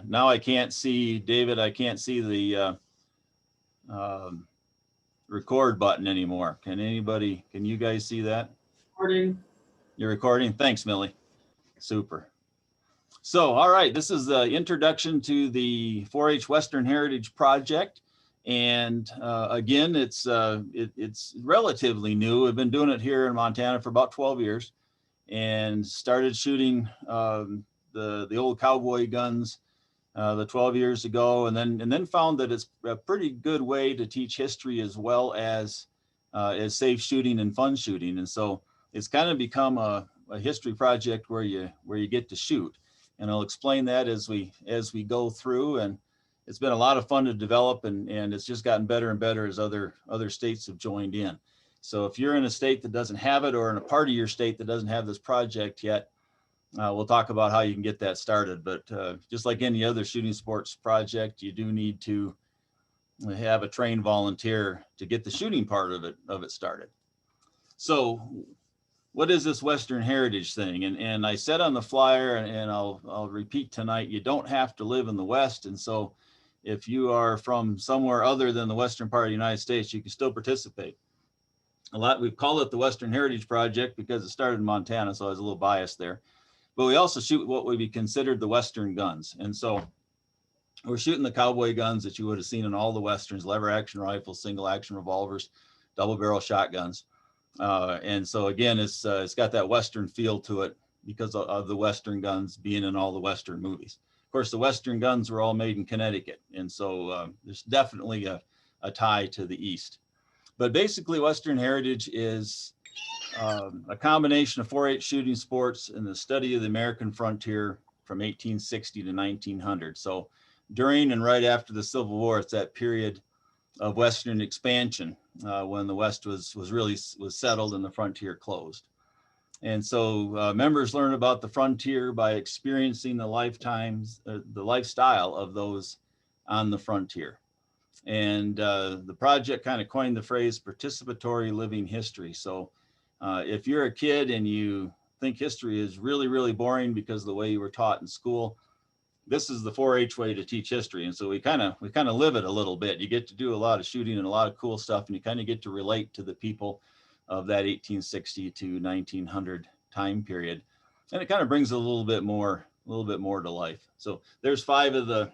now I can't see, David, I can't see the record button anymore. Can you guys see that? Recording. You're recording? Thanks, Millie. Super. So, all right, this is the introduction to the 4-H Western Heritage Project. And again, it's relatively new. We've been doing it here in Montana for about 12 years and started shooting the old cowboy guns the 12 years ago, and then found that it's a pretty good way to teach history as well as safe shooting and fun shooting. And so it's kind of become a history project where you get to shoot. And I'll explain that as we go through. And it's been a lot of fun to develop, and it's just gotten better and better as other states have joined in. So if you're in a state that doesn't have it, or in a part of your state that doesn't have this project yet, we'll talk about how you can get that started. But just like any other shooting sports project, you do need to have a trained volunteer to get the shooting part of it started. So what is this Western Heritage thing? And I said on the flyer, and I'll repeat tonight, you don't have to live in the West. And so if you are from somewhere other than the western part of the United States, you can still participate. We've called it the Western Heritage Project because it started in Montana, so I was a little biased there. But we also shoot what would be considered the Western guns. And so we're shooting the cowboy guns that you would have seen in all the Westerns: lever action rifles, single action revolvers, double barrel shotguns. And so again, it's got that Western feel to it because of the Western guns being in all the Western movies. Of course, the Western guns were all made in Connecticut. And so there's definitely a tie to the East. But basically, Western Heritage is a combination of 4-H shooting sports and the study of the American frontier from 1860 to 1900. So during and right after the Civil War, it's that period of Western expansion when the West was settled and the frontier closed. And so members learn about the frontier by experiencing the lifestyle of those on the frontier. And the project kind of coined the phrase participatory living history. So if you're a kid and you think history is really, really boring because of the way you were taught in school, this is the 4-H way to teach history. And so we kind of live it a little bit. You get to do a lot of shooting and a lot of cool stuff, and you kind of get to relate to the people of that 1860 to 1900 time period. And it kind of brings a little bit more to life. So there's 5 of the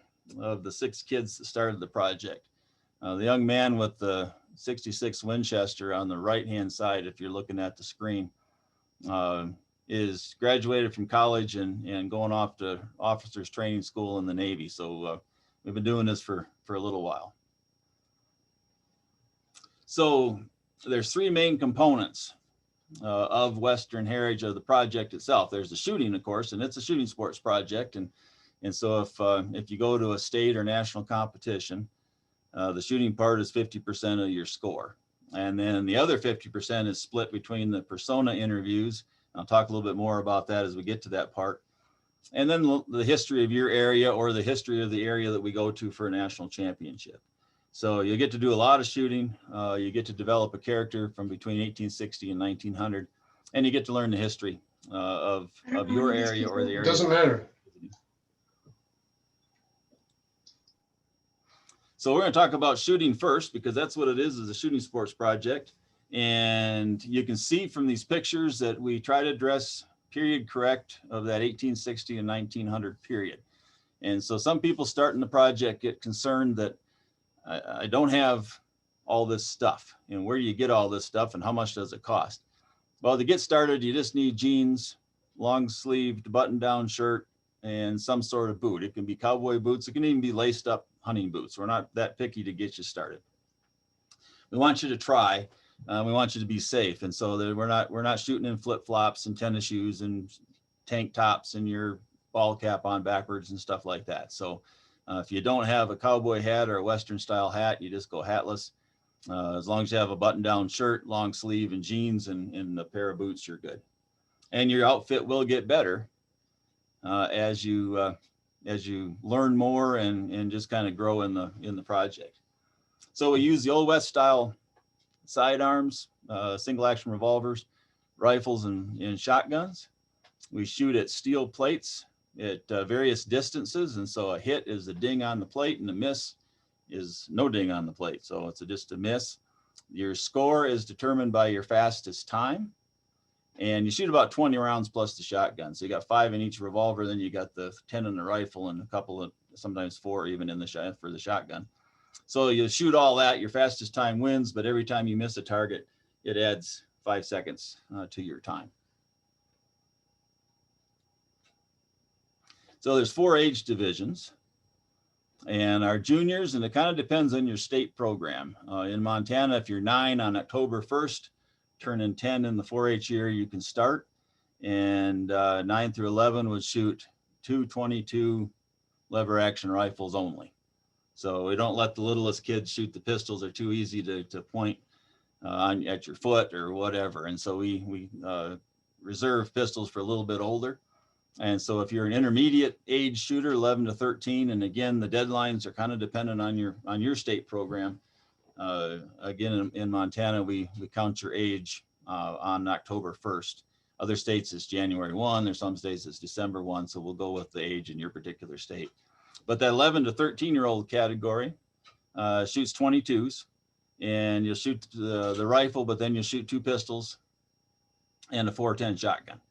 6 kids that started the project. The young man with the 66 Winchester on the right-hand side, if you're looking at the screen, is graduated from college and going off to officers training school in the Navy. So we've been doing this for a little while. So there's 3 main components of Western Heritage of the project itself. There's the shooting, of course, and it's a shooting sports project. And so if you go to a state or national competition, the shooting part is 50% of your score. And then the other 50% is split between the persona interviews. I'll talk a little bit more about that as we get to that part. And then the history of your area, or the history of the area that we go to for a national championship. So you get to do a lot of shooting. You get to develop a character from between 1860 and 1900, and you get to learn the history of your area or the area. It doesn't matter. So we're going to talk about shooting first, because that's what it is a shooting sports project. And you can see from these pictures that we try to address period correct of that 1860 and 1900 period. And so some people starting the project get concerned that I don't have all this stuff. And where do you get all this stuff, and how much does it cost? Well, to get started, you just need jeans, long sleeved button down shirt, and some sort of boot. It can be cowboy boots. It can even be laced up hunting boots. We're not that picky to get you started. We want you to try. We want you to be safe. And so that we're not shooting in flip flops and tennis shoes and tank tops and your ball cap on backwards and stuff like that. So if you don't have a cowboy hat or a Western style hat, you just go hatless. As long as you have a button down shirt, long sleeve, and jeans and a pair of boots, you're good. And your outfit will get better as you learn more and just kind of grow in the project. So we use the Old West style sidearms, single action revolvers, rifles, and shotguns. We shoot at steel plates at various distances. And so a hit is a ding on the plate and a miss is no ding on the plate. So it's just a miss. Your score is determined by your fastest time. And you shoot about 20 rounds plus the shotgun. So you got 5 in each revolver, then you got the 10 in the rifle and a couple of, sometimes 4 even in the shot for the shotgun. So you shoot all that, your fastest time wins, but every time you miss a target, it adds 5 seconds to your time. So there's 4 age divisions. And our juniors, and it kind of depends on your state program. In Montana, if you're 9 on October 1st, turning 10 in the 4-H year, you can start. And 9 through 11 would shoot 222 lever action rifles only. So we don't let the littlest kids shoot the pistols. They're too easy to point at your foot or whatever. And so we reserve pistols for a little bit older. And so if you're an intermediate age shooter, 11 to 13, and again, the deadlines are kind of dependent on your state program. Again, in Montana, we count your age on October 1st. Other states it's January 1. There's some states it's December 1. So we'll go with the age in your particular state. But that 11 to 13-year-old category shoots 22s, and you'll shoot the rifle, but then you'll shoot 2 pistols and a 410 shotgun.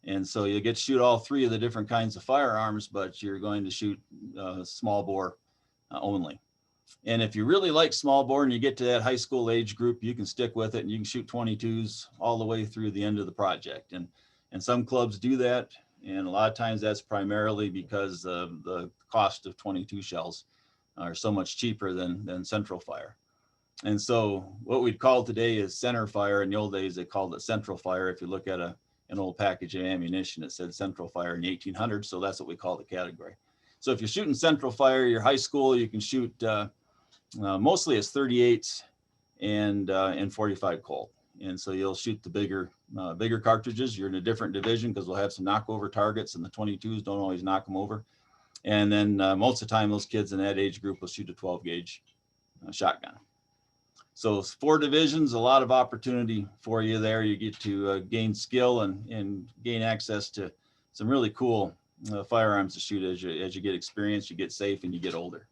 And so you get to shoot all 3 of the different kinds of firearms, but you're going to shoot small bore only. And if you really like small bore and you get to that high school age group, you can stick with it and you can shoot 22s all the way through the end of the project. And some clubs do that. And a lot of times that's primarily because the cost of 22 shells are so much cheaper than central fire. And so what we'd call today is center fire. In the old days, they called it central fire. If you look at an old package of ammunition, it said central fire in the 1800s. So that's what we call the category. So if you're shooting central fire, your high school, you can shoot mostly it's 38s and 45 Colt. And so you'll shoot the bigger cartridges. You're in a different division because we'll have some knockover targets, and the 22s don't always knock them over. And then most of the time, those kids in that age group will shoot a 12 gauge shotgun. So 4 divisions, a lot of opportunity for you there. You get to gain skill and gain access to some really cool firearms to shoot as you get experience, you get safe, and you get older.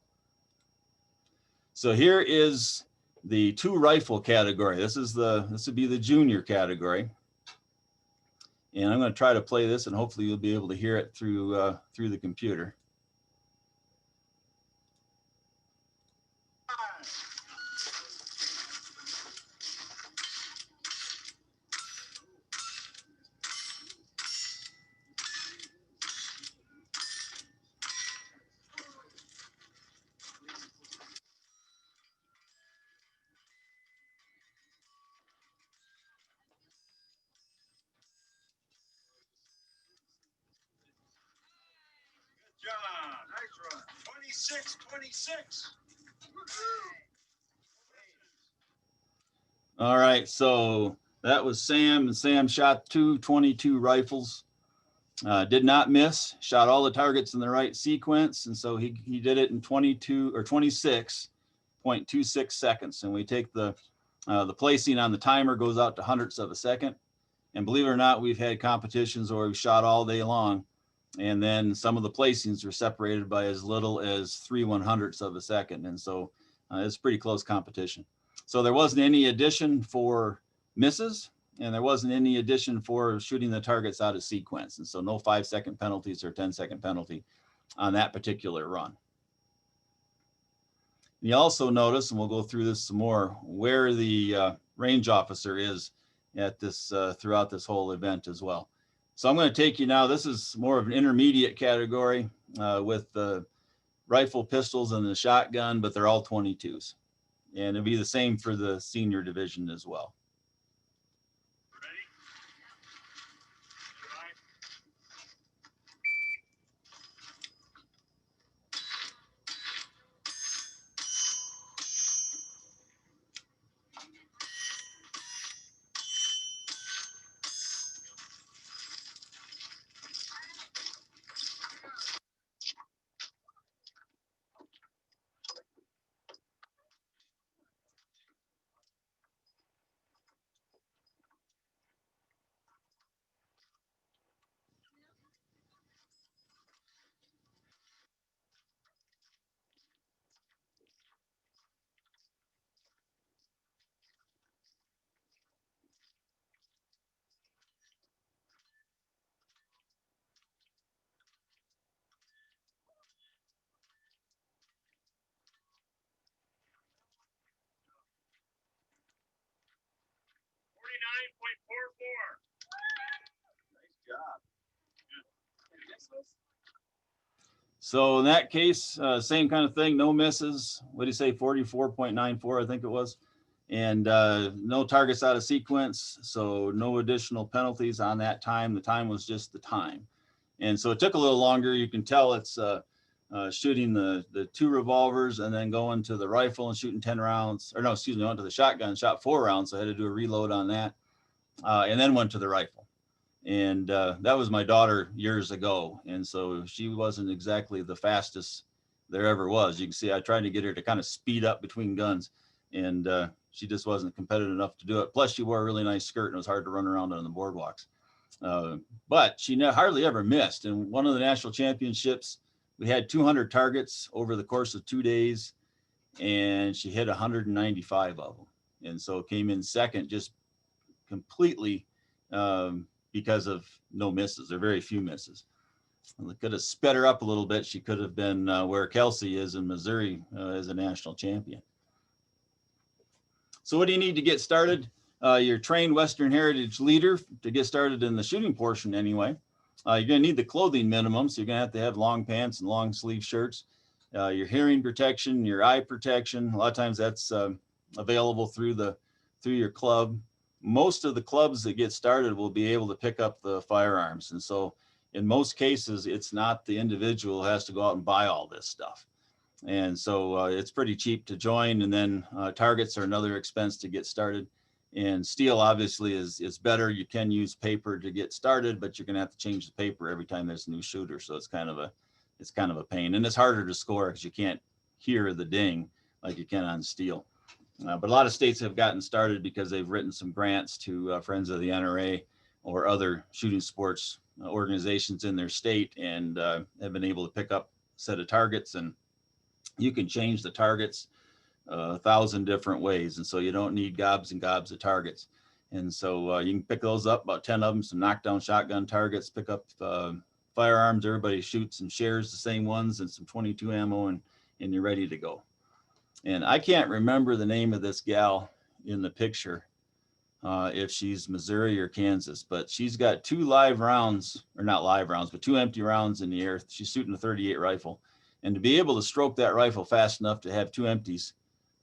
So here is the 2 rifle category. This would be the junior category. And I'm going to try to play this, and hopefully you'll be able to hear it through the computer. John, nice run. 26-26. All right, so that was Sam, and Sam shot 2 22 rifles. Did not miss, shot all the targets in the right sequence, and so he did it in 22 or 26.26 seconds. And we take the placing on the timer goes out to hundredths of a second. And believe it or not, we've had competitions where we've shot all day long, and then some of the placings were separated by as little as 3 100ths of a second. And so it's pretty close competition. So there wasn't any addition for misses, and there wasn't any addition for shooting the targets out of sequence. And so no 5-second penalties or 10-second penalty on that particular run. You also notice, and we'll go through this some more, where the range officer is at this throughout this whole event as well. So I'm going to take you now, this is more of an intermediate category with the rifle, pistols, and the shotgun, but they're all 22s. And it'll be the same for the senior division as well. Nice job. So in that case, same kind of thing, no misses. What do you say, 44.94, I think it was. And no targets out of sequence, so no additional penalties on that time. The time was just the time. And so it took a little longer. You can tell it's shooting the 2 revolvers and then going to the rifle and shooting 10 rounds. Or no, excuse me, went to the shotgun, shot 4 rounds. So I had to do a reload on that. And then went to the rifle. And that was my daughter years ago. And so she wasn't exactly the fastest there ever was. You can see I tried to get her to kind of speed up between guns, and she just wasn't competitive enough to do it. Plus she wore a really nice skirt and it was hard to run around on the boardwalks. But she hardly ever missed. And one of the national championships, we had 200 targets over the course of 2 days, and she hit 195 of them. And so came in second, just completely because of no misses, or very few misses. We could have sped her up a little bit. She could have been where Kelsey is in Missouri as a national champion. So what do you need to get started? Your trained Western Heritage leader to get started in the shooting portion anyway. You're gonna need the clothing minimum. So you're gonna have to have long pants and long sleeve shirts. Your hearing protection, your eye protection. A lot of times that's available through your club. Most of the clubs that get started will be able to pick up the firearms. And so in most cases, it's not the individual who has to go out and buy all this stuff. And so it's pretty cheap to join. And then targets are another expense to get started. And steel obviously is better. You can use paper to get started, but you're gonna have to change the paper every time there's a new shooter. So it's kind of a pain. And it's harder to score because you can't hear the ding like you can on steel. But a lot of states have gotten started because they've written some grants to Friends of the NRA or other shooting sports organizations in their state, and have been able to pick up a set of targets, and you can change the targets 1,000 different ways. And so you don't need gobs and gobs of targets. And so you can pick those up, about 10 of them, some knockdown shotgun targets, pick up firearms. Everybody shoots and shares the same ones, and some 22 ammo, and you're ready to go. And I can't remember the name of this gal in the picture, if she's Missouri or Kansas, but she's got 2 live rounds, or not live rounds, but 2 empty rounds in the air. She's shooting a 38 rifle. And to be able to stroke that rifle fast enough to have 2 empties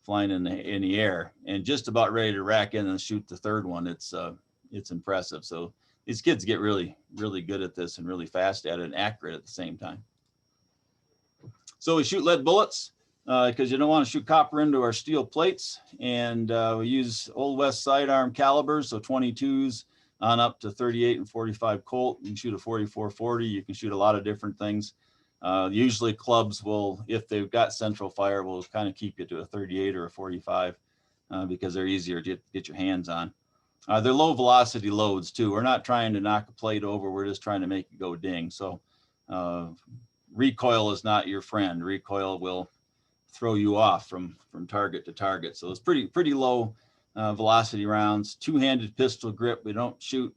flying in the air and just about ready to rack in and shoot the 3rd one, it's impressive. So these kids get really, really good at this and really fast at it and accurate at the same time. So we shoot lead bullets because you don't want to shoot copper into our steel plates. And we use Old West sidearm calibers, so 22s on up to 38 and 45 Colt. You can shoot a 44-40. You can shoot a lot of different things. Usually clubs will, if they've got central fire, will kind of keep you to a 38 or a 45 because they're easier to get your hands on. They're low velocity loads too. We're not trying to knock a plate over. We're just trying to make it go ding. So recoil is not your friend. Recoil will throw you off from target to target. So it's pretty low velocity rounds. 2-handed pistol grip. We don't shoot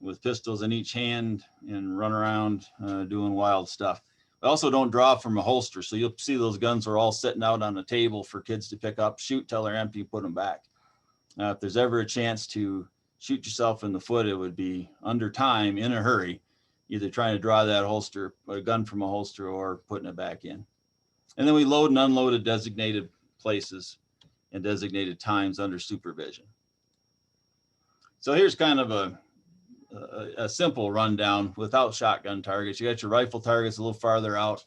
with pistols in each hand and run around doing wild stuff. We also don't draw from a holster. So you'll see those guns are all sitting out on the table for kids to pick up, shoot till they're empty, put them back. If there's ever a chance to shoot yourself in the foot, it would be under time, in a hurry, either trying to draw that holster, a gun from a holster, or putting it back in. And then we load and unload at designated places and designated times under supervision. So here's kind of a simple rundown without shotgun targets. You got your rifle targets a little farther out,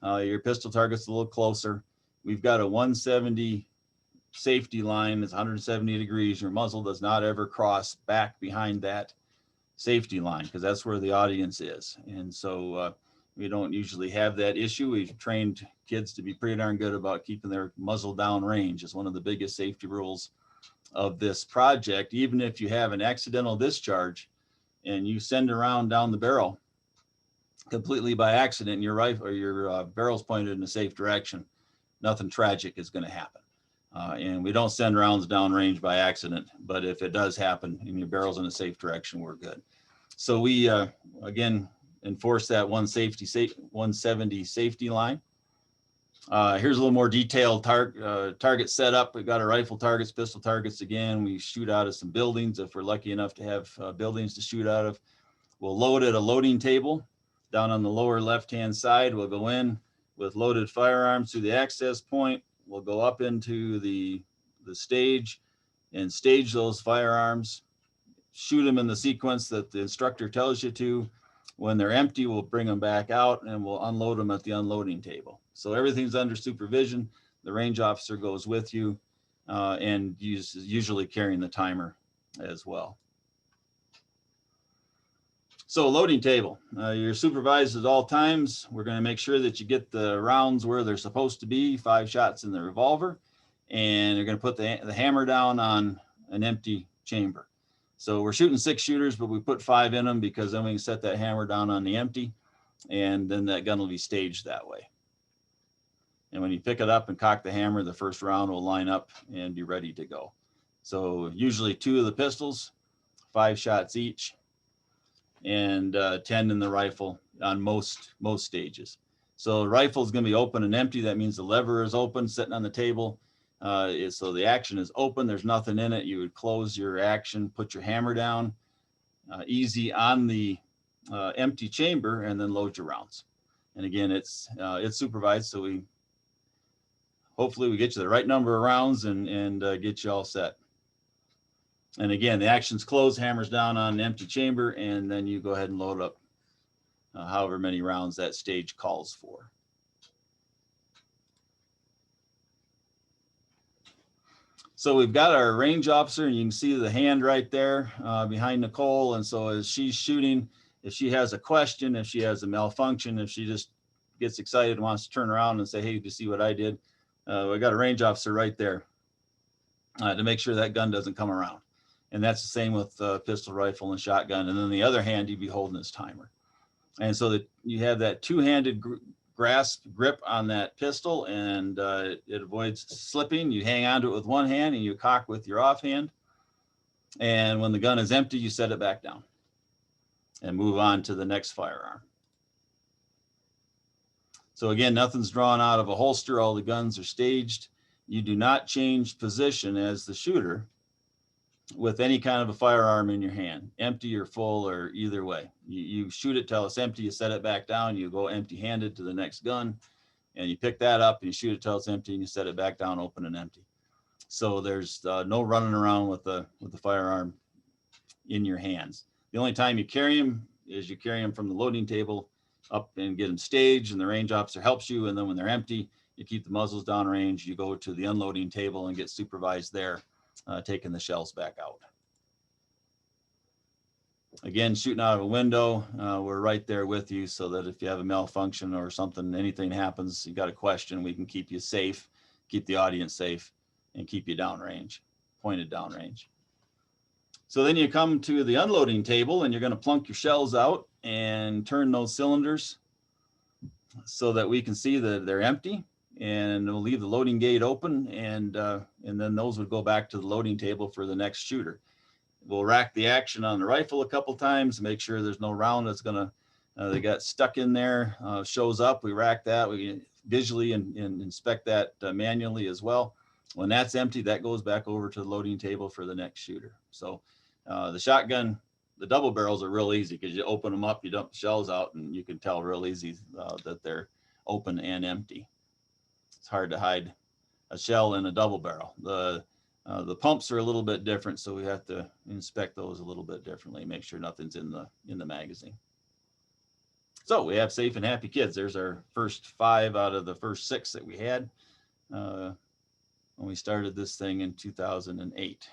your pistol targets a little closer. We've got a 170 safety line. It's 170 degrees. Your muzzle does not ever cross back behind that safety line because that's where the audience is. And so we don't usually have that issue. We've trained kids to be pretty darn good about keeping their muzzle down range. It's one of the biggest safety rules of this project. Even if you have an accidental discharge and you send around down the barrel completely by accident, and your rifle or your barrel's pointed in a safe direction, nothing tragic is going to happen. And we don't send rounds down range by accident, but if it does happen and your barrel's in a safe direction, we're good. So we, again, enforce that 170 safety line. Here's a little more detailed target setup. We've got our rifle targets, pistol targets again. We shoot out of some buildings if we're lucky enough to have buildings to shoot out of. We'll load at a loading table down on the lower left-hand side. We'll go in with loaded firearms through the access point. We'll go up into the stage and stage those firearms, shoot them in the sequence that the instructor tells you to. When they're empty, we'll bring them back out and we'll unload them at the unloading table. So everything's under supervision. The range officer goes with you and usually carrying the timer as well. So loading table, you're supervised at all times. We're going to make sure that you get the rounds where they're supposed to be, 5 shots in the revolver, and you're going to put the hammer down on an empty chamber. So we're shooting 6 shooters, but we put 5 in them because then we can set that hammer down on the empty, and then that gun will be staged that way. And when you pick it up and cock the hammer, the first round will line up and be ready to go. So usually 2 of the pistols, 5 shots each, and 10 in the rifle on most stages. So the rifle is going to be open and empty. That means the lever is open, sitting on the table. So the action is open. There's nothing in it. You would close your action, put your hammer down, easy on the empty chamber, and then load your rounds. And again, it's supervised, so hopefully we get you the right number of rounds and get you all set. And again, the action's closed, hammers down on an empty chamber, and then you go ahead and load up however many rounds that stage calls for. So we've got our range officer, and you can see the hand right there behind Nicole. And so as she's shooting, if she has a question, if she has a malfunction, if she just gets excited and wants to turn around and say, hey, did you see what I did? We got a range officer right there to make sure that gun doesn't come around. And that's the same with pistol, rifle, and shotgun. And then the other hand, you'd be holding this timer. And so that you have that two-handed grip on that pistol, and it avoids slipping. You hang onto it with one hand and you cock with your offhand. And when the gun is empty, you set it back down and move on to the next firearm. So again, nothing's drawn out of a holster. All the guns are staged. You do not change position as the shooter with any kind of a firearm in your hand, empty or full or either way. You shoot it till it's empty, you set it back down, you go empty-handed to the next gun, and you pick that up and you shoot it till it's empty and you set it back down open and empty. So there's no running around with the firearm in your hands. The only time you carry them is you carry them from the loading table up and get them staged, and the range officer helps you, and then when they're empty, you keep the muzzles downrange, you go to the unloading table and get supervised there, taking the shells back out. Again, shooting out of a window, we're right there with you so that if you have a malfunction or something, anything happens, you got a question, we can keep you safe, keep the audience safe, and keep you downrange, pointed downrange. So then you come to the unloading table and you're going to plunk your shells out and turn those cylinders so that we can see that they're empty. And we'll leave the loading gate open, and then those would go back to the loading table for the next shooter. We'll rack the action on the rifle a couple times, make sure there's no round that's gonna, they got stuck in there, shows up, we rack that, we visually and inspect that manually as well. When that's empty, that goes back over to the loading table for the next shooter. So the shotgun, the double barrels are real easy because you open them up, you dump the shells out, and you can tell real easy that they're open and empty. It's hard to hide a shell in a double barrel. The pumps are a little bit different, so we have to inspect those a little bit differently, make sure nothing's in the magazine. So we have safe and happy kids. There's our first 5 out of the first 6 that we had when we started this thing in 2008.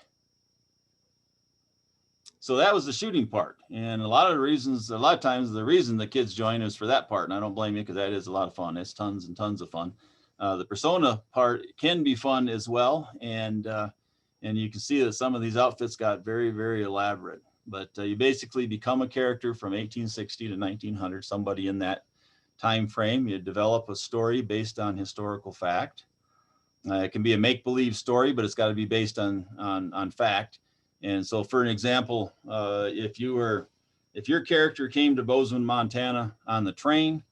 So that was the shooting part. And a lot of times the reason the kids join is for that part. And I don't blame you, because that is a lot of fun. It's tons and tons of fun. The persona part can be fun as well. And you can see that some of these outfits got very, very elaborate. But you basically become a character from 1860 to 1900, somebody in that time frame. You develop a story based on historical fact. It can be a make-believe story, but it's got to be based on fact. And so, for an example, if your character came to Bozeman, Montana on the train,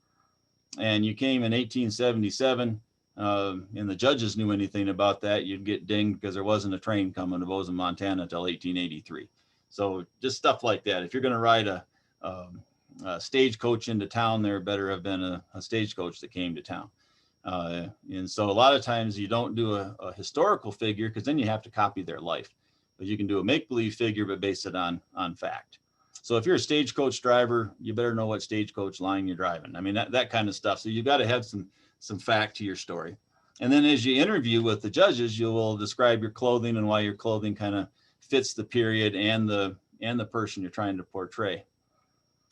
and you came in 1877, and the judges knew anything about that, you'd get dinged because there wasn't a train coming to Bozeman, Montana until 1883. So just stuff like that. If you're going to ride a stagecoach into town, there better have been a stagecoach that came to town. And so a lot of times you don't do a historical figure because then you have to copy their life. But you can do a make-believe figure, but base it on fact. So if you're a stagecoach driver, you better know what stagecoach line you're driving. I mean, that kind of stuff. So you got to have some fact to your story. And then as you interview with the judges, you will describe your clothing and why your clothing kind of fits the period and the person you're trying to portray.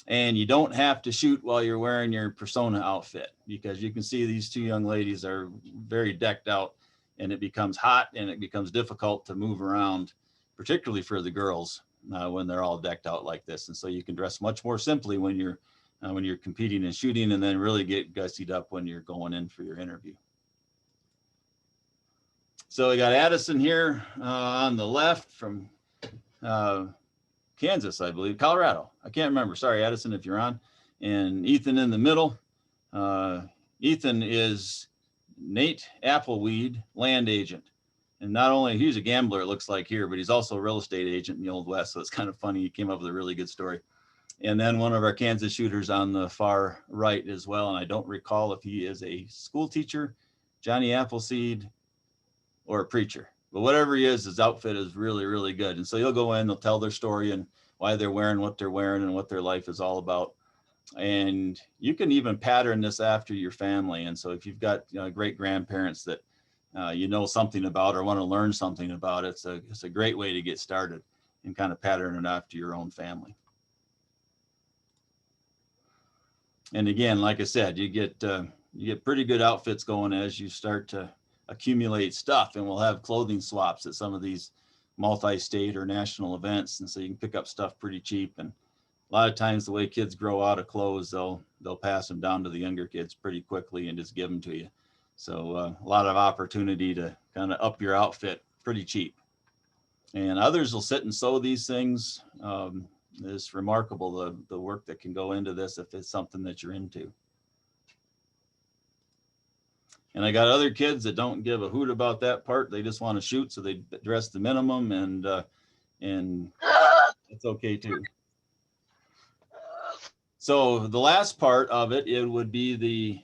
And you don't have to shoot while you're wearing your persona outfit, because you can see these two young ladies are very decked out, and it becomes hot and it becomes difficult to move around, particularly for the girls when they're all decked out like this. And so you can dress much more simply when you're competing and shooting, and then really get gussied up when you're going in for your interview. So we got Addison here on the left from Kansas, I believe, Colorado. I can't remember. Sorry, Addison, if you're on. And Ethan in the middle. Ethan is Nate Appleweed, land agent. And not only he's a gambler, it looks like here, but he's also a real estate agent in the Old West. So it's kind of funny. He came up with a really good story. And then one of our Kansas shooters on the far right as well. And I don't recall if he is a school teacher, Johnny Appleseed, or a preacher. But whatever he is, his outfit is really, really good. And so you'll go in, they'll tell their story and why they're wearing what they're wearing and what their life is all about. And you can even pattern this after your family. And so if you've got great grandparents that you know something about or want to learn something about, it's a great way to get started and kind of pattern it after your own family. And again, like I said, you get pretty good outfits going as you start to accumulate stuff, and we'll have clothing swaps at some of these multi-state or national events. And so you can pick up stuff pretty cheap. And a lot of times the way kids grow out of clothes, they'll pass them down to the younger kids pretty quickly and just give them to you. So a lot of opportunity to kind of up your outfit pretty cheap. And others will sit and sew these things. It's remarkable the work that can go into this if it's something that you're into. And I got other kids that don't give a hoot about that part. They just want to shoot, so they dress the minimum, and it's okay too. So the last part of it would be the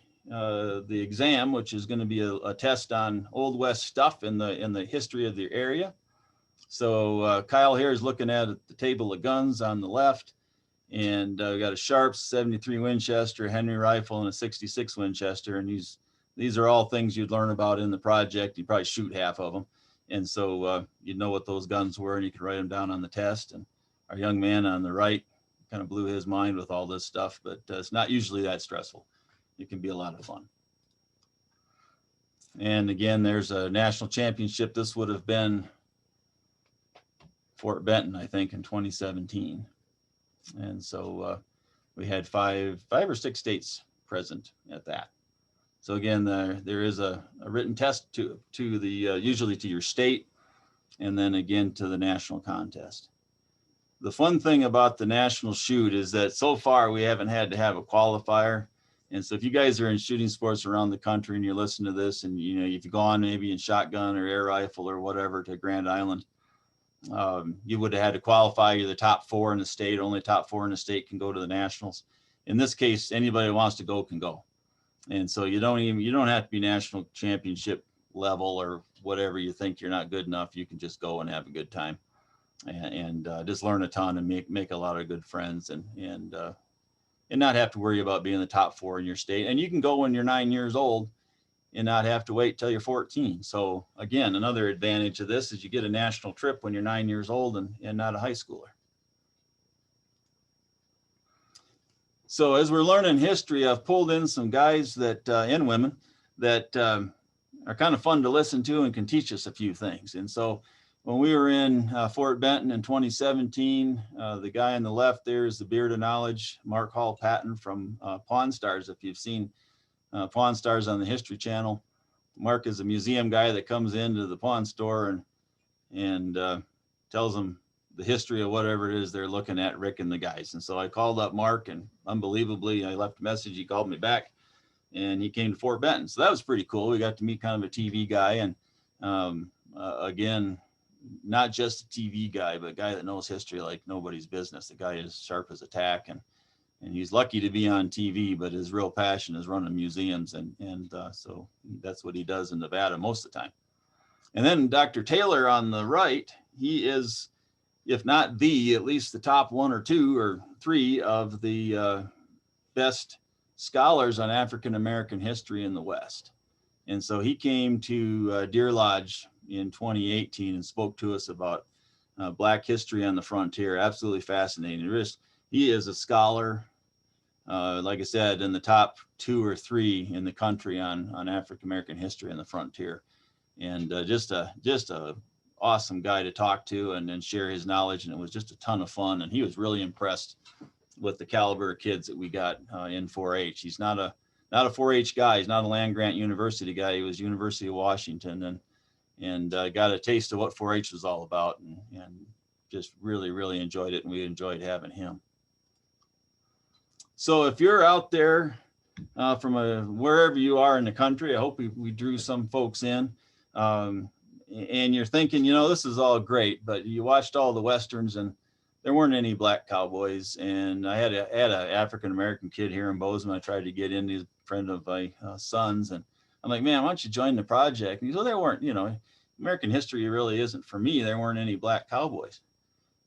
exam, which is going to be a test on Old West stuff in the history of the area. So Kyle here is looking at the table of guns on the left, and we got a Sharps 73 Winchester, Henry rifle, and a 66 Winchester, and these are all things you'd learn about in the project. You probably shoot half of them. And so you'd know what those guns were, and you could write them down on the test. And our young man on the right kind of blew his mind with all this stuff, but it's not usually that stressful. It can be a lot of fun. And again, there's a national championship. This would have been Fort Benton, I think, in 2017. And so we had five or six states present at that. So again, there is a written test to the usually to your state, and then again to the national contest. The fun thing about the national shoot is that so far we haven't had to have a qualifier. And so if you guys are in shooting sports around the country and you're listening to this, and if you go on maybe in shotgun or air rifle or whatever to Grand Island, you would have had to qualify. You're the top 4 in the state. Only top 4 in the state can go to the nationals. In this case, anybody who wants to go can go. And so you don't have to be national championship level or whatever. You think you're not good enough, you can just go and have a good time and just learn a ton and make a lot of good friends and not have to worry about being the top 4 in your state. And you can go when you're 9 years old and not have to wait till you're 14. So again, another advantage of this is you get a national trip when you're 9 years old and not a high schooler. So as we're learning history, I've pulled in some guys that and women that are kind of fun to listen to and can teach us a few things. And so when we were in Fort Benton in 2017, the guy on the left there is the Beard of Knowledge, Mark Hall Patton from Pawn Stars. If you've seen Pawn Stars on the History Channel, Mark is a museum guy that comes into the pawn store and tells them the history of whatever it is they're looking at, Rick and the guys. And so I called up Mark, and unbelievably, I left a message. He called me back and he came to Fort Benton. So that was pretty cool. We got to meet kind of a TV guy, and again, not just a TV guy, but a guy that knows history like nobody's business. The guy is sharp as a tack, and he's lucky to be on TV, but his real passion is running museums, and so that's what he does in Nevada most of the time. And then Dr. Taylor on the right, he is, if not the, at least the top 1 or 2 or 3 of the best scholars on African American history in the West. And so he came to Deer Lodge in 2018 and spoke to us about Black history on the frontier. Absolutely fascinating. He is a scholar, like I said, in the top 2 or 3 in the country on African American history on the frontier, and just a awesome guy to talk to and share his knowledge. And it was just a ton of fun. And he was really impressed with the caliber of kids that we got in 4-H. He's not a 4-H guy. He's not a land grant university guy. He was University of Washington, and got a taste of what 4-H was all about, and just really, really enjoyed it. And we enjoyed having him. So if you're out there from wherever you are in the country, I hope we drew some folks in. And you're thinking, this is all great, but you watched all the Westerns and there weren't any black cowboys. And I had an African-American kid here in Bozeman. I tried to get in, he's a friend of my son's. And I'm like, man, why don't you join the project? And he goes, well, there weren't, American history really isn't for me. There weren't any black cowboys.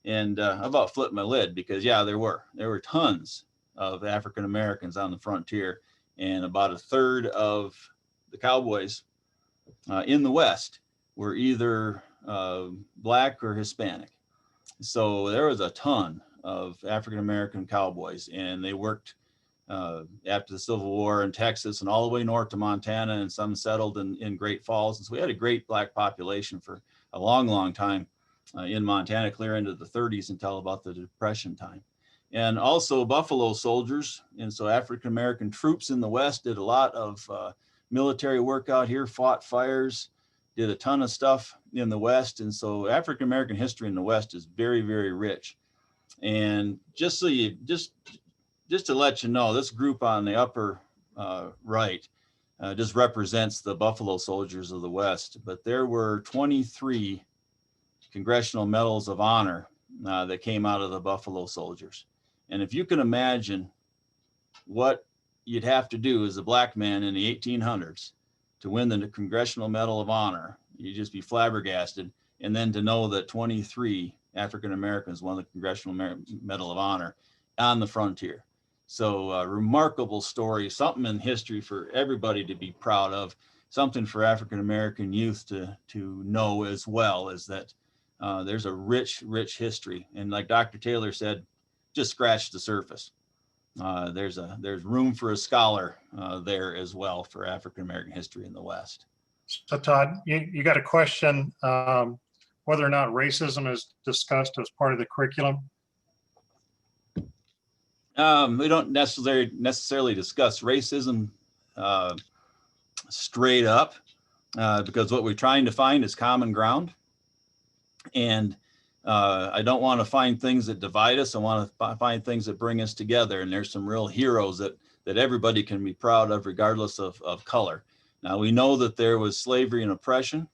And I about flipped my lid because, yeah, there were tons of African-Americans on the frontier, and about a third of the cowboys in the West were either black or Hispanic. So there was a ton of African-American cowboys, and they worked after the Civil War in Texas and all the way north to Montana, and some settled in Great Falls. And so we had a great black population for a long, long time in Montana, clear into the 30s until about the Depression time. And also Buffalo soldiers. And so African-American troops in the West did a lot of military work out here, fought fires, did a ton of stuff in the West. And so African-American history in the West is very, very rich. And just so you, just to let you know, this group on the upper right just represents the Buffalo soldiers of the West. But there were 23 Congressional Medals of Honor that came out of the Buffalo soldiers. And if you can imagine what you'd have to do as a black man in the 1800s to win the Congressional Medal of Honor, you'd just be flabbergasted. And then to know that 23 African Americans won the Congressional Medal of Honor on the frontier. So a remarkable story, something in history for everybody to be proud of, something for African American youth to know as well, is that there's a rich, rich history. And like Dr. Taylor said, just scratch the surface. There's room for a scholar there as well for African American history in the West. So Todd, you got a question whether or not racism is discussed as part of the curriculum? We don't necessarily discuss racism straight up because what we're trying to find is common ground. And I don't want to find things that divide us. I want to find things that bring us together. And there's some real heroes that everybody can be proud of, regardless of color. Now, we know that there was slavery and oppression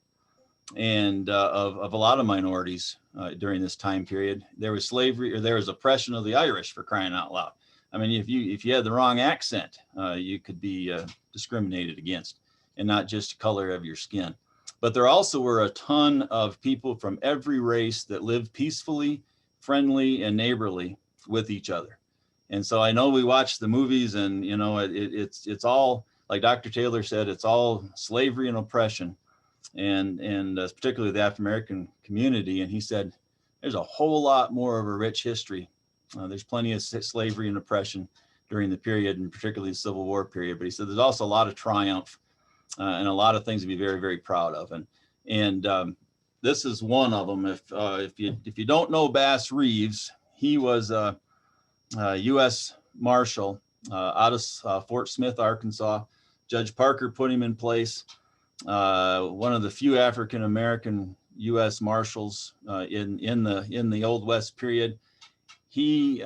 and of a lot of minorities during this time period. There was slavery, or there was oppression of the Irish, for crying out loud. I mean, if you had the wrong accent, you could be discriminated against, and not just color of your skin. But there also were a ton of people from every race that lived peacefully, friendly, and neighborly with each other. And so I know we watch the movies, and it's all, like Dr. Taylor said, it's all slavery and oppression, and particularly the African American community. And he said there's a whole lot more of a rich history. There's plenty of slavery and oppression during the period, and particularly the Civil War period. But he said there's also a lot of triumph. And a lot of things to be very, very proud of, and this is one of them. If you don't know Bass Reeves, he was a U.S. Marshal out of Fort Smith, Arkansas. Judge Parker put him in place. One of the few African American U.S. Marshals in the Old West period. He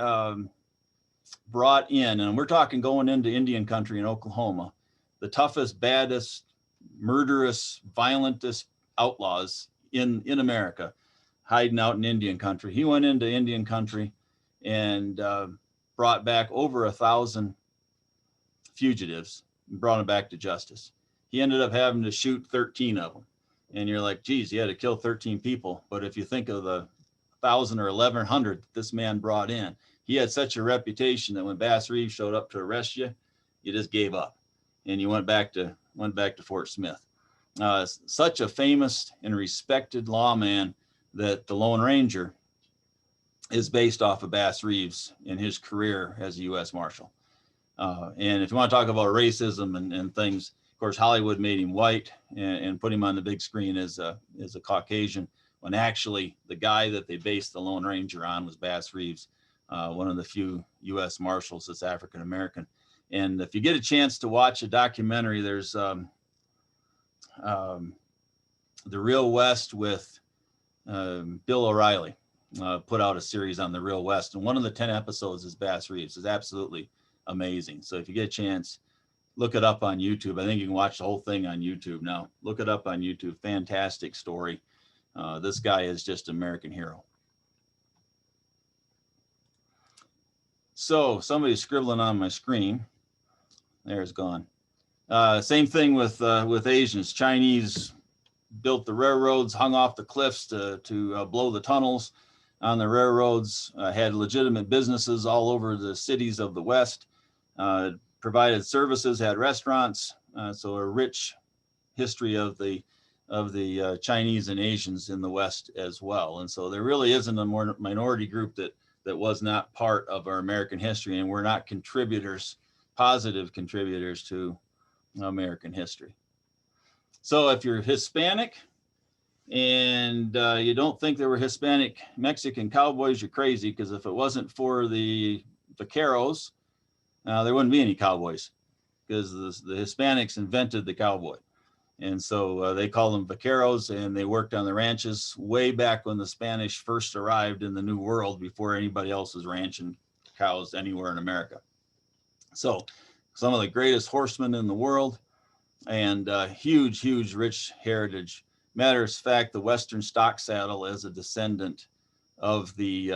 brought in, and we're talking going into Indian country in Oklahoma. the toughest, baddest, murderous, violentest outlaws in America, hiding out in Indian country. He went into Indian country and brought back over 1,000 fugitives and brought them back to justice. He ended up having to shoot 13 of them. And you're like, geez, he had to kill 13 people. But if you think of the 1,000 or 1,100 that this man brought in, he had such a reputation that when Bass Reeves showed up to arrest you, you just gave up and you went back to Fort Smith. Such a famous and respected lawman that the Lone Ranger is based off of Bass Reeves in his career as a U.S. Marshal. And if you want to talk about racism and things, of course, Hollywood made him white and put him on the big screen as a Caucasian, when actually the guy that they based the Lone Ranger on was Bass Reeves, one of the few U.S. Marshals that's African American. And if you get a chance to watch a documentary, there's The Real West with Bill O'Reilly put out a series on the Real West. And one of the 10 episodes is Bass Reeves. It's absolutely amazing. So if you get a chance, look it up on YouTube. I think you can watch the whole thing on YouTube now. Look it up on YouTube. Fantastic story. This guy is just an American hero. So somebody's scribbling on my screen. There, it's gone. Same thing with Asians. Chinese built the railroads, hung off the cliffs to blow the tunnels on the railroads, had legitimate businesses all over the cities of the West, provided services, had restaurants. So a rich history of the Chinese and Asians in the West as well. And so there really isn't a more minority group that was not part of our American history, and we're not contributors, positive contributors to American history. So if you're Hispanic and you don't think there were Hispanic Mexican cowboys, you're crazy, because if it wasn't for the vaqueros, there wouldn't be any cowboys, because the Hispanics invented the cowboy. And so they call them vaqueros, and they worked on the ranches way back when the Spanish first arrived in the New World, before anybody else was ranching cows anywhere in America. So some of the greatest horsemen in the world, and huge, rich heritage. Matter of fact, the Western stock saddle is a descendant of the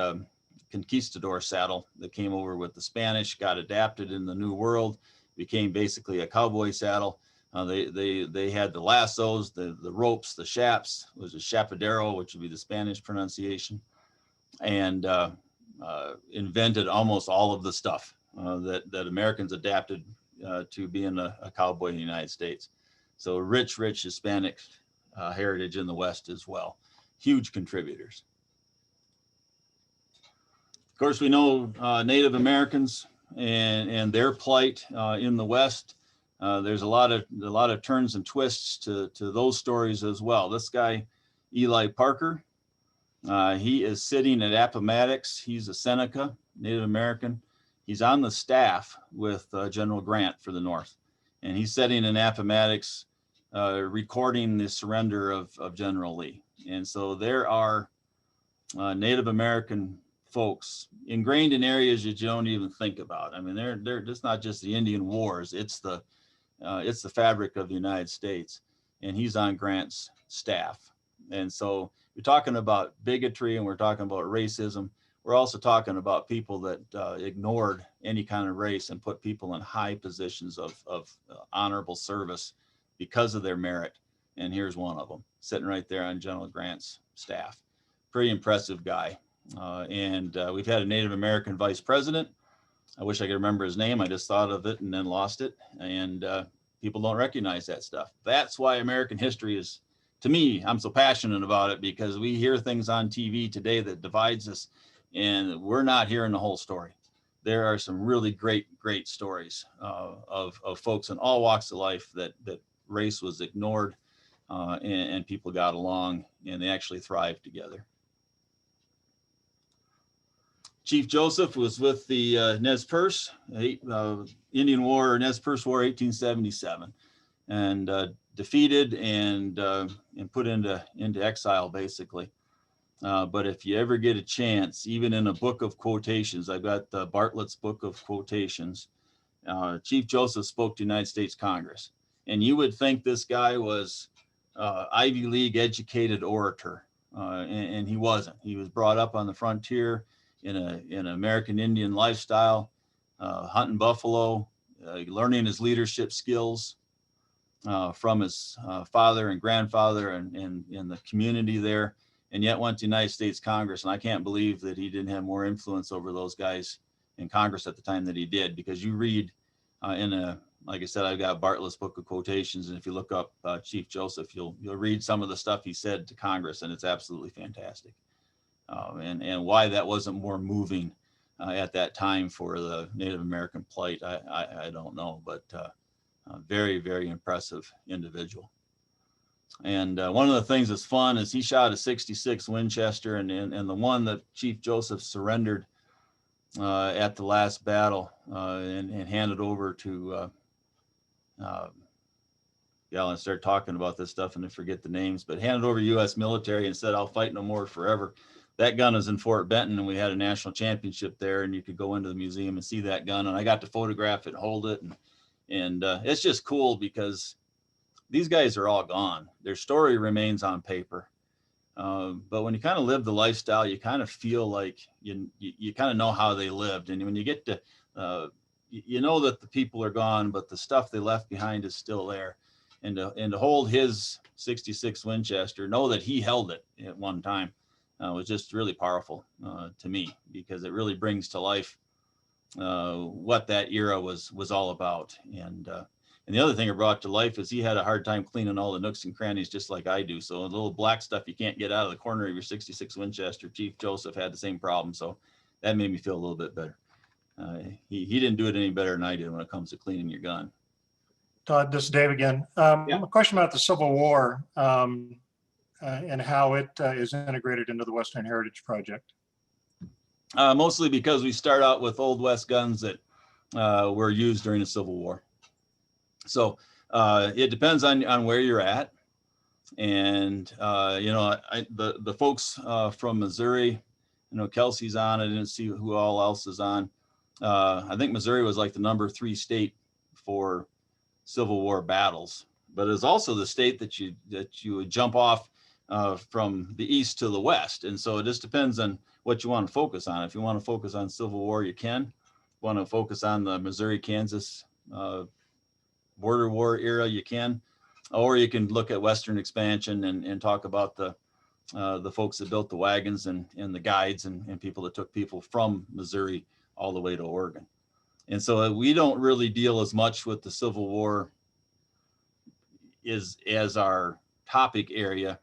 conquistador saddle that came over with the Spanish, got adapted in the New World, became basically a cowboy saddle. They had the lassos, the ropes, the chaps, was a chapadero, which would be the Spanish pronunciation, and invented almost all of the stuff that Americans adapted to being a cowboy in the United States. So rich Hispanic heritage in the West as well. Huge contributors. Of course, we know Native Americans and their plight in the West. There's a lot of turns and twists to those stories as well. This guy, Eli Parker, he is sitting at Appomattox. He's a Seneca, Native American. He's on the staff with General Grant for the North, and he's sitting in Appomattox recording the surrender of General Lee. And so there are Native American folks ingrained in areas that you don't even think about. I mean, they're just not just the Indian Wars. It's the fabric of the United States, and he's on Grant's staff. And so you're talking about bigotry, and we're talking about racism. We're also talking about people that ignored any kind of race and put people in high positions of honorable service because of their merit. And here's one of them sitting right there on General Grant's staff. Pretty impressive guy. And we've had a Native American vice president. I wish I could remember his name. I just thought of it and then lost it. And people don't recognize that stuff. That's why American history is, to me, I'm so passionate about it, because we hear things on TV today that divides us, and we're not hearing the whole story. There are some really great stories of folks in all walks of life that race was ignored, and people got along, and they actually thrived together. Chief Joseph was with the Nez Perce, Indian War, Nez Perce War, 1877, and defeated and put into exile, basically. But if you ever get a chance, even in a book of quotations, I've got Bartlett's book of quotations. Chief Joseph spoke to the United States Congress, And you would think this guy was Ivy League educated orator, and he wasn't. He was brought up on the frontier in an American Indian lifestyle, hunting buffalo, learning his leadership skills from his father and grandfather and in the community there, and yet went to United States Congress. And I can't believe that he didn't have more influence over those guys in Congress at the time that he did, because you read like I said, I've got Bartlett's book of quotations, and if you look up Chief Joseph, you'll read some of the stuff he said to Congress, and it's absolutely fantastic. And why that wasn't more moving at that time for the Native American plight, I don't know, but very, very impressive individual. And one of the things that's fun is he shot a 66 Winchester, and the one that Chief Joseph surrendered at the last battle and handed over to I start talking about this stuff and I forget the names, but handed over to U.S. military and said, "I'll fight no more forever." That gun is in Fort Benton, and we had a national championship there, and you could go into the museum and see that gun, and I got to photograph it, hold it, and it's just cool because these guys are all gone. Their story remains on paper. But when you kind of live the lifestyle, you kind of feel like you kind of know how they lived. And when you get to, you know that the people are gone, but the stuff they left behind is still there. And to hold his 66 Winchester, know that he held it at one time, was just really powerful to me, because it really brings to life what that era was all about. And the other thing it brought to life is he had a hard time cleaning all the nooks and crannies, just like I do. So the little black stuff you can't get out of the corner of your 66 Winchester, Chief Joseph had the same problem. So that made me feel a little bit better. He didn't do it any better than I did when it comes to cleaning your gun. Todd, this is Dave again. Yeah. A question about the Civil War and how it is integrated into the Western Heritage Project. Mostly because we start out with Old West guns that were used during the Civil War. So it depends on where you're at. And, the folks from Missouri, Kelsey's on. I didn't see who all else is on. I think Missouri was like the number 3 state for Civil War battles, but it's also the state that you would jump off from the east to the west. And so it just depends on what you want to focus on. If you want to focus on Civil War, you can. If you want to focus on the Missouri-Kansas border war era, you can. Or you can look at Western expansion and talk about the folks that built the wagons and the guides and people that took people from Missouri all the way to Oregon. And so we don't really deal as much with the Civil War as our topic area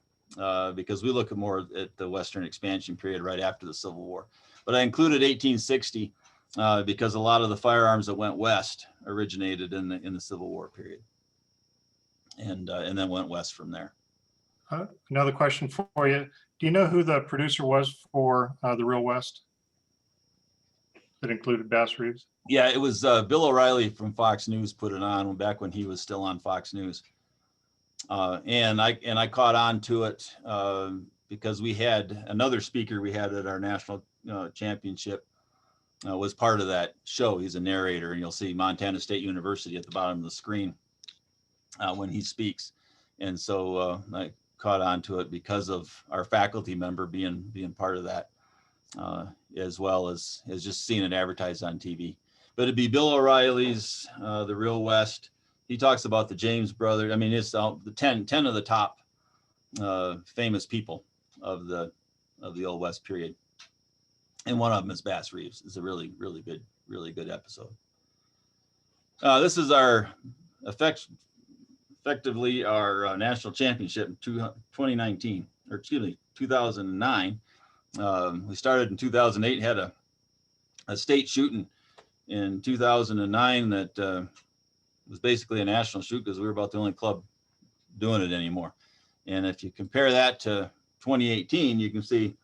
because we look more at the Western expansion period right after the Civil War. But I included 1860 because a lot of the firearms that went west originated in the Civil War period, and then went west from there. Another question for you. Do you know who the producer was for the Real West that included Bass Reeves? Yeah, it was Bill O'Reilly from Fox News put it on back when he was still on Fox News. And I caught on to it because we had another speaker we had at our national championship was part of that show. He's a narrator, and you'll see Montana State University at the bottom of the screen when he speaks. And so I caught on to it because of our faculty member being part of that, as well as just seeing it advertised on TV. But it'd be Bill O'Reilly's The Real West. He talks about the James brothers. I mean, it's the 10 of the top famous people of the Old West period. And one of them is Bass Reeves. It's a really good episode. This is our effectively our national championship in 2019, or excuse me, 2009. We started in 2008, had a state shooting in 2009 that was basically a national shoot because we were about the only club doing it anymore. And if you compare that to 2018, you can see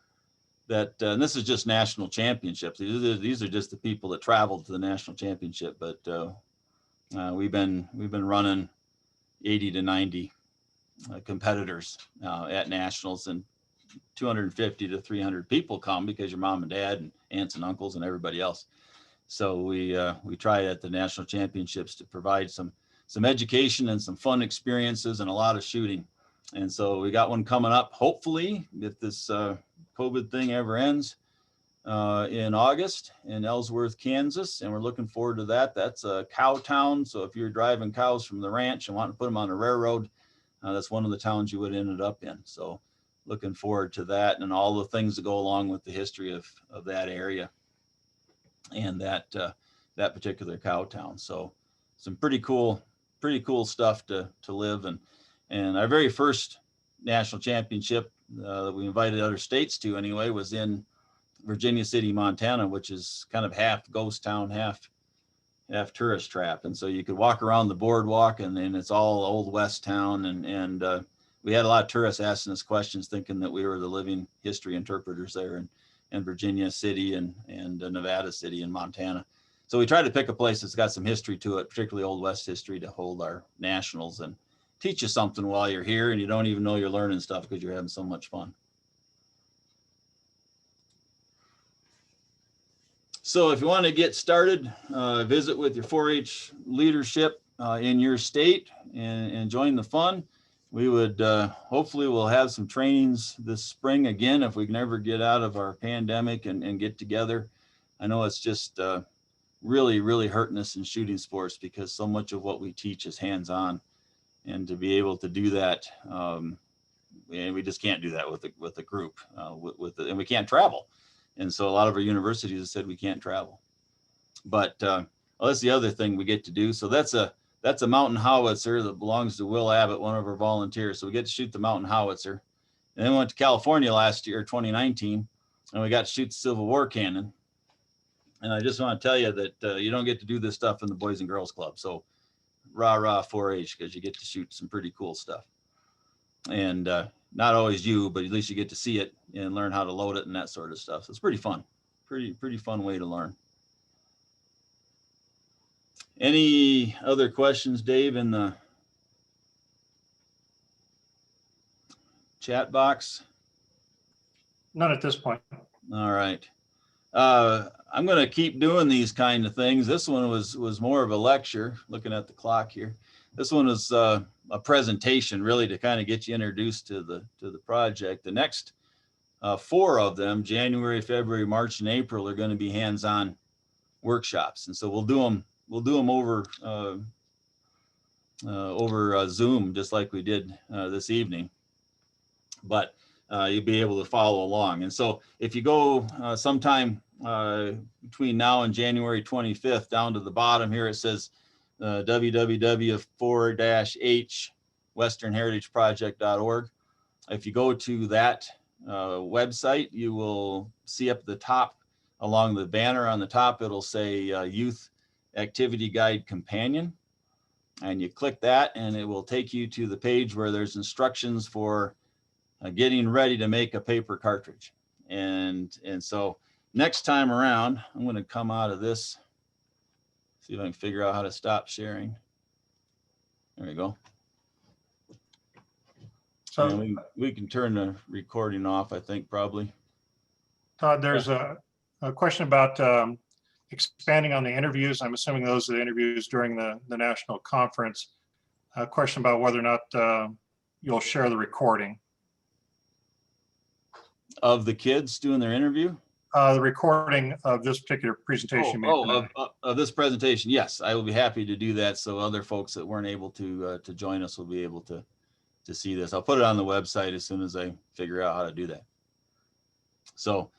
that, and this is just national championships. These are just the people that traveled to the national championship, but we've been running 80 to 90 competitors at nationals, and 250 to 300 people come because your mom and dad and aunts and uncles and everybody else. So we try at the national championships to provide some some education and some fun experiences and a lot of shooting. And so we got one coming up, hopefully, if this COVID thing ever ends, in August in Ellsworth, Kansas. And we're looking forward to that. That's a cow town. So if you're driving cows from the ranch and want to put them on a railroad, that's one of the towns you would end up in. So looking forward to that and all the things that go along with the history of that area and that particular cow town. So some pretty cool stuff to live. And our very first national championship that we invited other states to anyway was in Virginia City, Montana, which is kind of half ghost town, half tourist trap. And so you could walk around the boardwalk and it's all old West town. And we had a lot of tourists asking us questions, thinking that we were the living history interpreters there in Virginia City and Nevada City and Montana. So we tried to pick a place that's got some history to it, particularly old West history, to hold our nationals and teach you something while you're here and you don't even know you're learning stuff because you're having so much fun. So if you want to get started, visit with your 4-H leadership in your state and join the fun. We would hopefully we'll have some trainings this spring again if we can ever get out of our pandemic and get together. I know it's just really, really hurting us in shooting sports because so much of what we teach is hands-on, and to be able to do that, and we just can't do that with a group, and we can't travel. And so a lot of our universities have said we can't travel. But well, that's the other thing we get to do. So that's a mountain howitzer that belongs to Will Abbott, one of our volunteers. So we get to shoot the mountain howitzer. And then we went to California last year, 2019, and we got to shoot the Civil War cannon. And I just want to tell you that you don't get to do this stuff in the Boys and Girls Club. So rah, 4-H, because you get to shoot some pretty cool stuff. And not always you, but at least you get to see it and learn how to load it and that sort of stuff. So it's pretty fun, pretty fun way to learn. Any other questions, Dave, in the chat box? None at this point. All right. I'm going to keep doing these kind of things. This one was more of a lecture, looking at the clock here. This one is a presentation really to kind of get you introduced to the project. The next 4 of them, January, February, March, and April, are going to be hands-on workshops. And so we'll do them over Zoom, just like we did this evening. But you'll be able to follow along. And so if you go sometime between now and January 25th, down to the bottom here, it says www.4-h-westernheritageproject.org. If you go to that website, you will see up at the top, along the banner on the top, it'll say Youth Activity Guide Companion. And you click that and it will take you to the page where there's instructions for getting ready to make a paper cartridge. And so next time around, I'm going to come out of this, see if I can figure out how to stop sharing. There we go. So and we can turn the recording off, I think, probably. Todd, there's a question about expanding on the interviews. I'm assuming those are the interviews during the national conference. A question about whether or not you'll share the recording. Of the kids doing their interview? The recording of this particular presentation. Of this presentation, yes, I will be happy to do that. So other folks that weren't able to join us will be able to see this. I'll put it on the website as soon as I figure out how to do that. So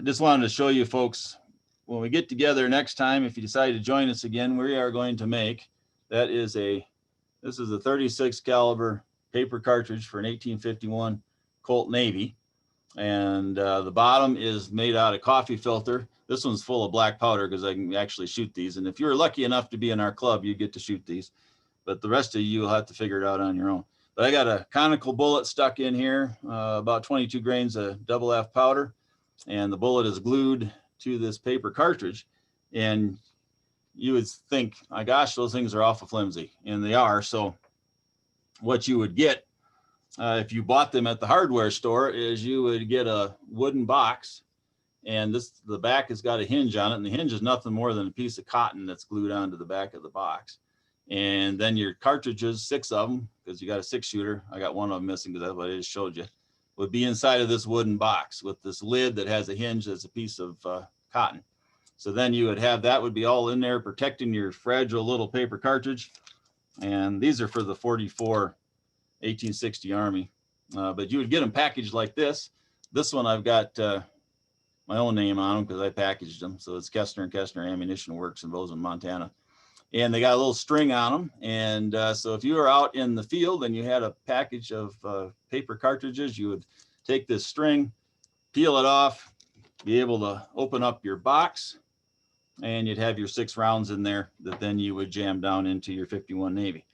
just wanted to show you folks, when we get together next time, if you decide to join us again, we are going to make, this is a 36 caliber paper cartridge for an 1851 Colt Navy. And the bottom is made out of coffee filter. This one's full of black powder because I can actually shoot these. And if you're lucky enough to be in our club, you get to shoot these. But the rest of you will have to figure it out on your own. But I got a conical bullet stuck in here, about 22 grains of double F powder. And the bullet is glued to this paper cartridge. And you would think, my gosh, those things are awful flimsy. And they are. So what you would get, if you bought them at the hardware store, is you would get a wooden box, and the back has got a hinge on it, and the hinge is nothing more than a piece of cotton that's glued onto the back of the box. And then your cartridges, 6 of them, because you got a 6-shooter. I got one of them missing because that's what I just showed you, would be inside of this wooden box with this lid that has a hinge that's a piece of cotton. So then you would have that would be all in there protecting your fragile little paper cartridge. And these are for the 44 1860 Army. But you would get them packaged like this. This one I've got my own name on them because I packaged them. So it's Kestner and Kestner Ammunition Works in Bozeman, Montana. And they got a little string on them. And so if you were out in the field and you had a package of paper cartridges, you would take this string, peel it off, be able to open up your box, and you'd have your 6 rounds in there that then you would jam down into your 51 Navy.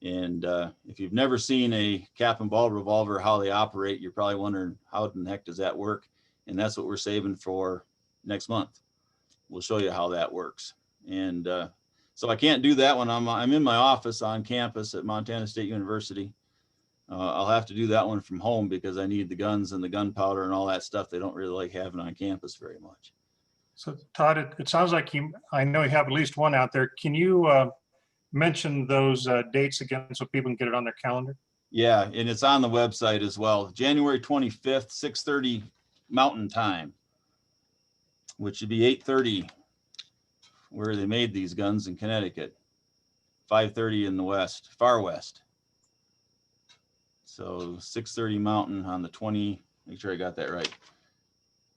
And if you've never seen a cap and ball revolver, how they operate, you're probably wondering how in the heck does that work? And that's what we're saving for next month. We'll show you how that works. And so I can't do that when I'm in my office on campus at Montana State University. I'll have to do that one from home because I need the guns and the gunpowder and all that stuff they don't really like having on campus very much. So Todd, it sounds like I know you have at least one out there. Can you mention those dates again so people can get it on their calendar? Yeah, and it's on the website as well. January 25th, 6:30 Mountain Time, which would be 8:30 where they made these guns in Connecticut, 5:30 in the west, far west. So 6:30 Mountain on the make sure I got that right,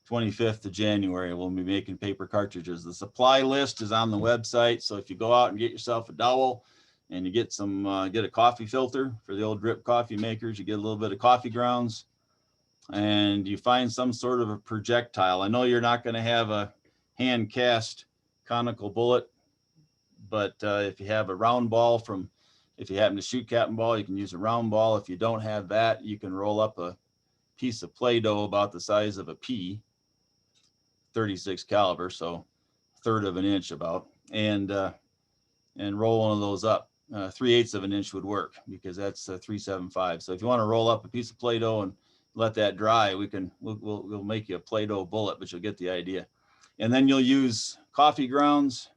25th of January, we'll be making paper cartridges. The supply list is on the website. So if you go out and get yourself a dowel and you get get a coffee filter for the old drip coffee makers, you get a little bit of coffee grounds and you find some sort of a projectile. I know you're not going to have a hand cast conical bullet, but if you have a round ball if you happen to shoot cap and ball, you can use a round ball. If you don't have that, you can roll up a piece of Play-Doh about the size of a pea, 36 caliber, so 1/3 of an inch about, and roll one of those up. 3/8 of an inch would work because that's 375. So if you want to roll up a piece of Play-Doh and let that dry, we'll make you a Play-Doh bullet, but you'll get the idea. And then you'll use coffee grounds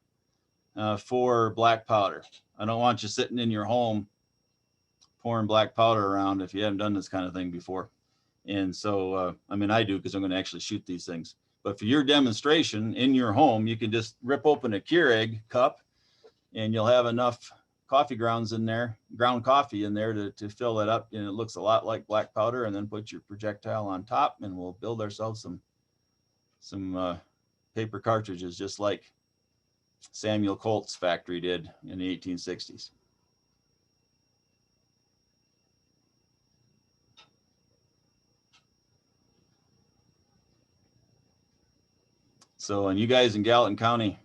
for black powder. I don't want you sitting in your home pouring black powder around if you haven't done this kind of thing before. And so, I mean, I do because I'm going to actually shoot these things. But for your demonstration in your home, you can just rip open a Keurig cup and you'll have enough coffee grounds in there, ground coffee in there to fill that up. And it looks a lot like black powder, and then put your projectile on top and we'll build ourselves some paper cartridges just like Samuel Colt's factory did in the 1860s. So, and you guys in Gallatin County,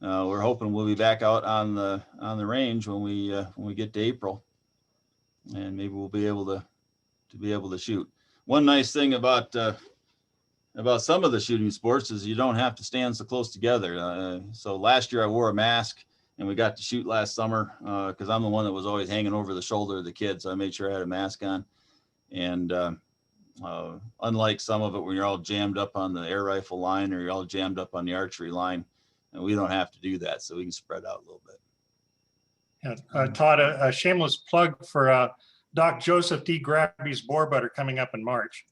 we're hoping we'll be back out on the range when we get to April, and maybe we'll be able to shoot. One nice thing about some of the shooting sports is you don't have to stand so close together. So last year I wore a mask and we got to shoot last summer because I'm the one that was always hanging over the shoulder of the kid. So I made sure I had a mask on. And unlike some of it when you're all jammed up on the air rifle line or you're all jammed up on the archery line, and we don't have to do that. So we can spread out a little bit. Yeah. Todd, a shameless plug for Doc Joseph D. Grabby's Boar Butter coming up in March.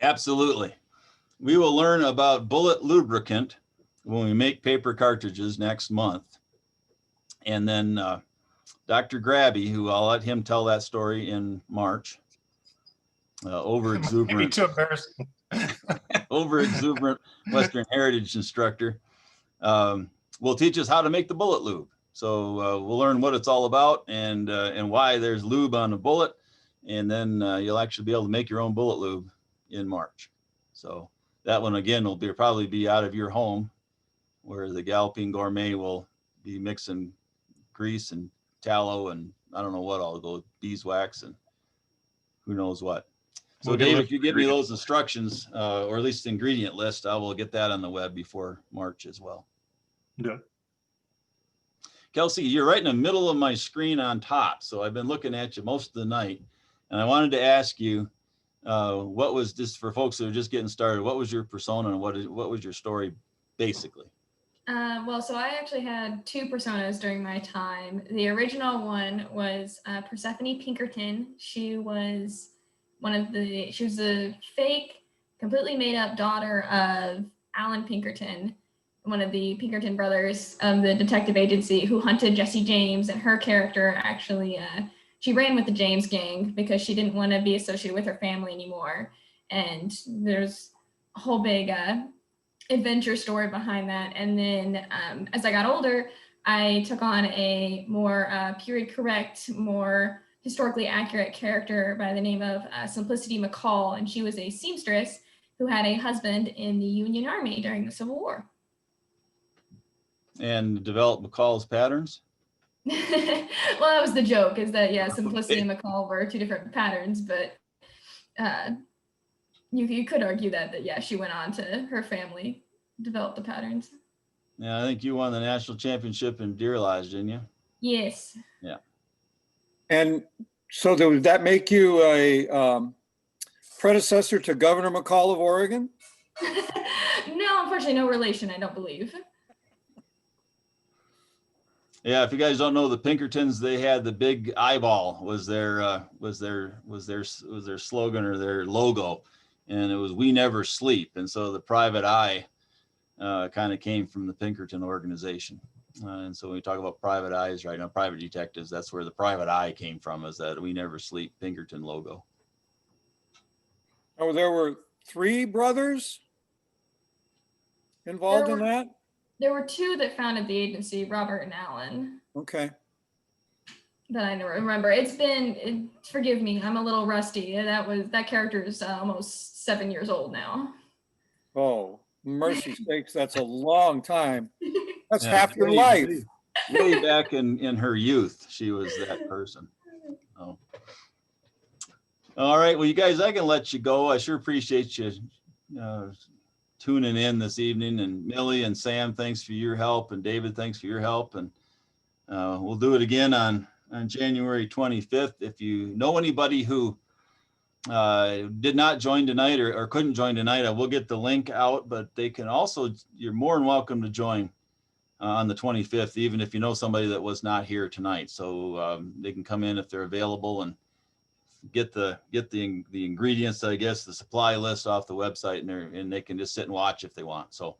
Absolutely. We will learn about bullet lubricant when we make paper cartridges next month. And then Dr. Grabby, who I'll let him tell that story in March. Over exuberant, too embarrassing. over exuberant Western Heritage instructor, will teach us how to make the bullet lube. So we'll learn what it's all about and why there's lube on a bullet. And then you'll actually be able to make your own bullet lube in March. So that one again will probably be out of your home, where the Galloping Gourmet will be mixing grease and tallow and I don't know what all go, beeswax and who knows what. So Dave, if you give me those instructions or at least the ingredient list, I will get that on the web before March as well. Yeah. Kelsey, you're right in the middle of my screen on top. So I've been looking at you most of the night, and I wanted to ask you, what was this for folks that are just getting started? What was your persona and what was your story basically? Well, so I actually had two personas during my time. The original one was Persephone Pinkerton. She was she was a fake, completely made up daughter of Alan Pinkerton, one of the Pinkerton brothers of the detective agency who hunted Jesse James. And her character actually, she ran with the James gang because she didn't want to be associated with her family anymore. And there's a whole big adventure story behind that. And then as I got older, I took on a more period correct, more historically accurate character by the name of Simplicity McCall. And she was a seamstress who had a husband in the Union Army during the Civil War. And develop McCall's patterns? Well, that was the joke, is that, yeah, Simplicity and McCall were two different patterns, but you could argue that yeah, she went on to her family develop the patterns. Yeah, I think you won the national championship in Deer Lodge, didn't you? Yes. Yeah. And so does that make you a predecessor to Governor McCall of Oregon? No, unfortunately, no relation, I don't believe. Yeah, if you guys don't know the Pinkertons, they had the big eyeball was their slogan or their logo, and it was "We never sleep." And so the private eye kind of came from the Pinkerton organization. And so when we talk about private eyes right now, private detectives, that's where the private eye came from, is that "We never sleep" Pinkerton logo. Oh, there were 3 brothers involved in that? There were 2 that founded the agency, Robert and Alan. Okay. That I remember. It's been, forgive me, I'm a little rusty. That character is almost 7 years old now. Oh, mercy sakes, that's a long time. That's Yeah, half your life. Way back in her youth, she was that person. Oh. All right, well, you guys, I can let you go. I sure appreciate you tuning in this evening. And Millie and Sam, thanks for your help. And David, thanks for your help. And we'll do it again on January 25th. If you know anybody who did not join tonight or couldn't join tonight, I will get the link out, but they can also, you're more than welcome to join on the 25th, even if you know somebody that was not here tonight. So they can come in if they're available and get the ingredients, I guess, the supply list off the website, and they can just sit and watch if they want. So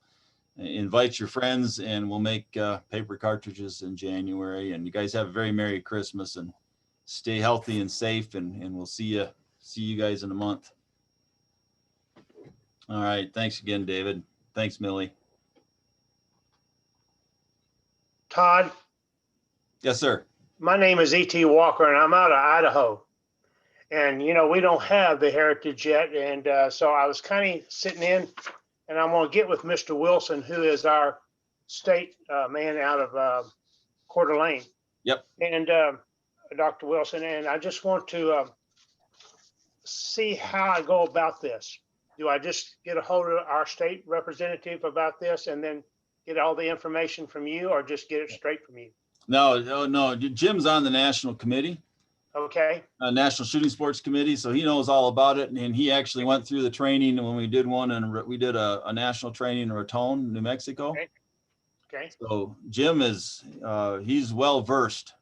invite your friends, and we'll make paper cartridges in January. And you guys have a very Merry Christmas, and stay healthy and safe, and we'll see you guys in a month. All right. Thanks again, David. Thanks, Millie. Todd, Yes, sir. my name is E.T. Walker, and I'm out of Idaho. And, you know, we don't have the heritage yet. And so I was kind of sitting in, and I'm going to get with Mr. Wilson, who is our state man out of Coeur d'Alene. Yep. And Dr. Wilson, and I just want to see how I go about this. Do I just get a hold of our state representative about this and then get all the information from you, or just get it straight from you? No. Jim's on the national committee. Okay. National Shooting Sports Committee, so he knows all about it, and he actually went through the training when we did one, and we did a national training in Raton, New Mexico. Okay. So Jim is he's well versed.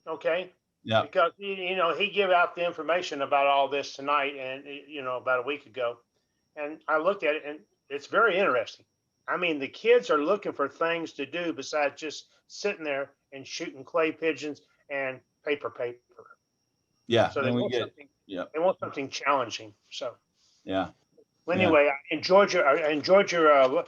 Okay. Yeah. Because, you know, he gave out the information about all this tonight, and, you know, about a week ago. And I looked at it, and it's very interesting. I mean, the kids are looking for things to do besides just sitting there and shooting clay pigeons and paper. Yeah. So they want something. Yeah. They want something challenging. So Yeah. well, anyway, I enjoyed your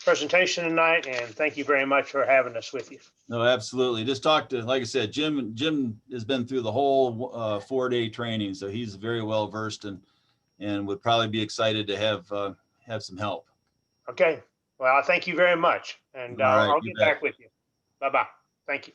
presentation tonight, and thank you very much for having us with you. No, absolutely. Just talk to, like I said, Jim has been through the whole 4-day training, so he's very well versed and would probably be excited to have some help. Okay. Well, I thank you very much, and All right, I'll you get bet. back with you. Bye-bye. Thank you.